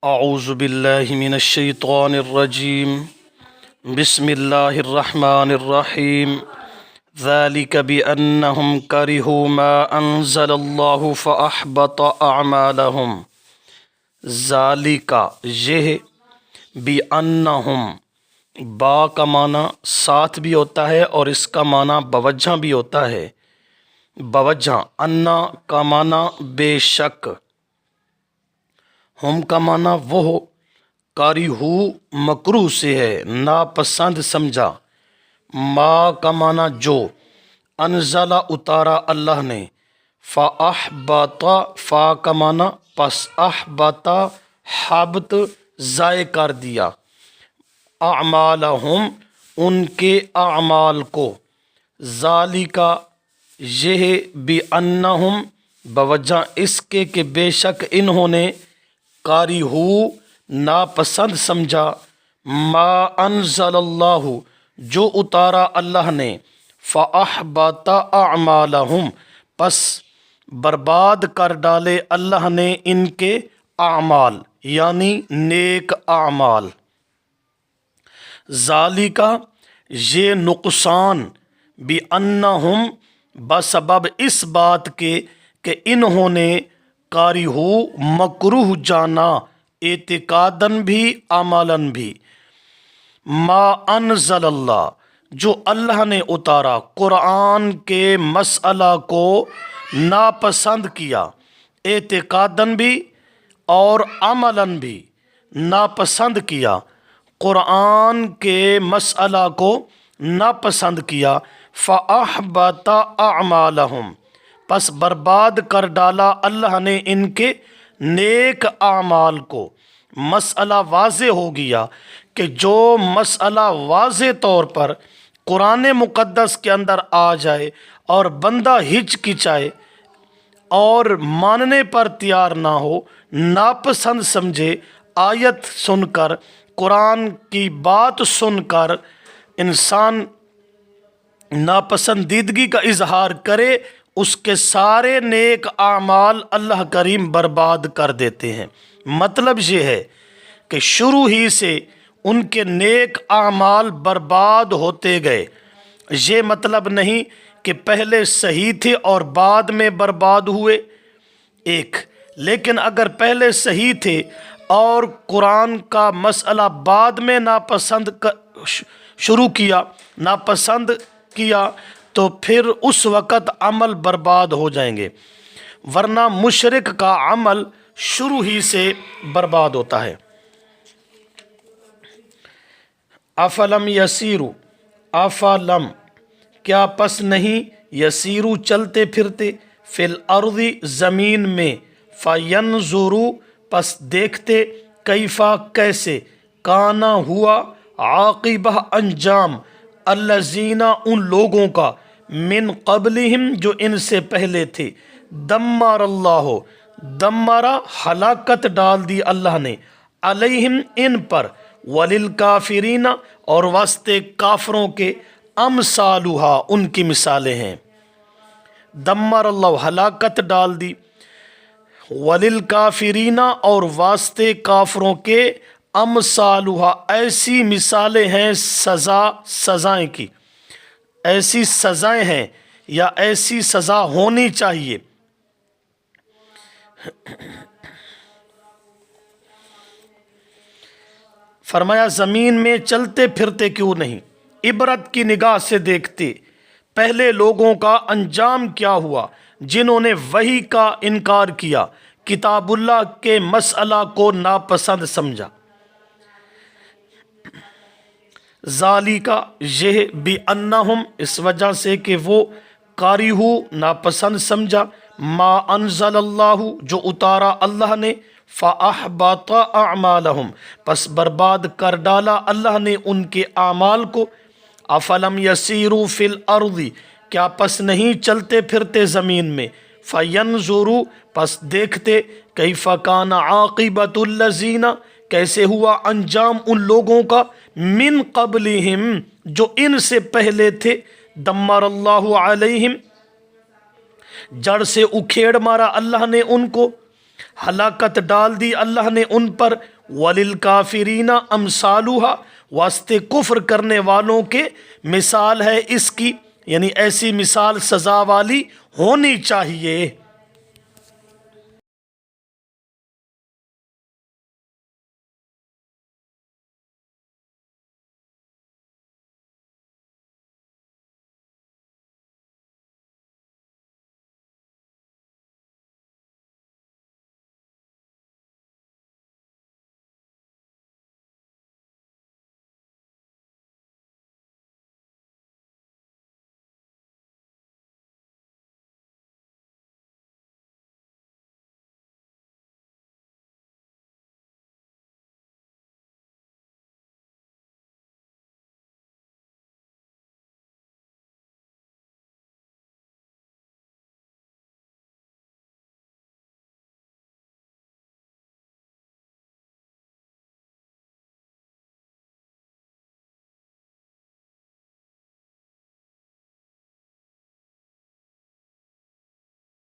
اعوذ باللہ من الشیطان الرجیم بسم اللہ الرحمن الرحیم ذلک بأنہم کرہوا ما انزل اللہ فأحبط اعمالہم ذالک یہ بأنہم با کا معنی ساتھ بھی ہوتا ہے اور اس کا معنی بوجہ بھی ہوتا ہے۔ بوجہ انا کا معنی بے شک، ہم کا معنی وہ، کارہو مکروہ سے ہے ناپسند سمجھا، ما کا معنی جو، انزل اتارا اللہ نے، فاحبط فا کا معنی پس، احبط حبط ضائع کر دیا، اعمالہم ان کے اعمال کو، ذالک یہ بانہم بوجہ اس کے کہ بے شک انہوں نے، کارہو ناپسند سمجھا، ما انزل اللہ جو اتارا اللہ نے، فاحبط اعمالہم پس برباد کر ڈالے اللہ نے ان کے اعمال یعنی نیک اعمال۔ ذالک یہ نقصان، بانہم بسبب اس بات کے کہ انہوں نے، کارہو مکروہ جانا، اعتقاداً بھی عملاً بھی، ما انزل اللہ جو اللہ نے اتارا، قرآن کے مسئلہ کو ناپسند کیا، اعتقاداً بھی اور عملاً بھی ناپسند کیا، قرآن کے مسئلہ کو ناپسند کیا، فاحبط اعمالہم پس برباد کر ڈالا اللہ نے ان کے نیک اعمال کو۔ مسئلہ واضح ہو گیا کہ جو مسئلہ واضح طور پر قرآن مقدس کے اندر آ جائے اور بندہ ہچکچائے اور ماننے پر تیار نہ ہو، ناپسند سمجھے، آیت سن کر، قرآن کی بات سن کر انسان ناپسندیدگی کا اظہار کرے، اس کے سارے نیک اعمال اللہ کریم برباد کر دیتے ہیں۔ مطلب یہ ہے کہ شروع ہی سے ان کے نیک اعمال برباد ہوتے گئے۔ یہ مطلب نہیں کہ پہلے صحیح تھے اور بعد میں برباد ہوئے، ایک، لیکن اگر پہلے صحیح تھے اور قرآن کا مسئلہ بعد میں ناپسند شروع کیا، ناپسند کیا، تو پھر اس وقت عمل برباد ہو جائیں گے، ورنہ مشرک کا عمل شروع ہی سے برباد ہوتا ہے۔ افلم یسیرو، افلم کیا پس نہیں، یسیرو چلتے پھرتے، فی الارض زمین میں، فینظروا پس دیکھتے، کیفا کیسے، کانا ہوا، عاقبہ انجام، الذین ان لوگوں کا، من قبلہم جو ان سے پہلے تھے، دمر اللہ دمرا ہلاکت ڈال دی اللہ نے، علیہم ان پر، وللکافرین اور واسطے کافروں کے، امثالھا ان کی مثالیں ہیں۔ دمر اللہ ہلاکت ڈال دی، وللکافرین اور واسطے کافروں کے، امثالھا ایسی مثالیں ہیں سزائیں کی، ایسی سزائیں ہیں یا ایسی سزا ہونی چاہیے۔ فرمایا زمین میں چلتے پھرتے کیوں نہیں، عبرت کی نگاہ سے دیکھتے پہلے لوگوں کا انجام کیا ہوا جنہوں نے وحی کا انکار کیا، کتاب اللہ کے مسئلہ کو ناپسند سمجھا۔ ذالک یہ بانہم اس وجہ سے کہ وہ، کارہو ناپسند سمجھا، ما انزل اللہ جو اتارا اللہ نے، فاحبط اعمالہم پس برباد کر ڈالا اللہ نے ان کے اعمال کو۔ افلم یسیروا فی الارض کیا پس نہیں چلتے پھرتے زمین میں، فینظروا پس دیکھتے، کیف کان عاقبۃ الذین کیسے ہوا انجام ان لوگوں کا، من قبلہم جو ان سے پہلے تھے، دمر اللہ علیہم جڑ سے اکھیڑ مارا اللہ نے ان کو، ہلاکت ڈال دی اللہ نے ان پر، وللکافرین امثالها، واسطے کفر کرنے والوں کے مثال ہے اس کی، یعنی ایسی مثال سزا والی ہونی چاہیے۔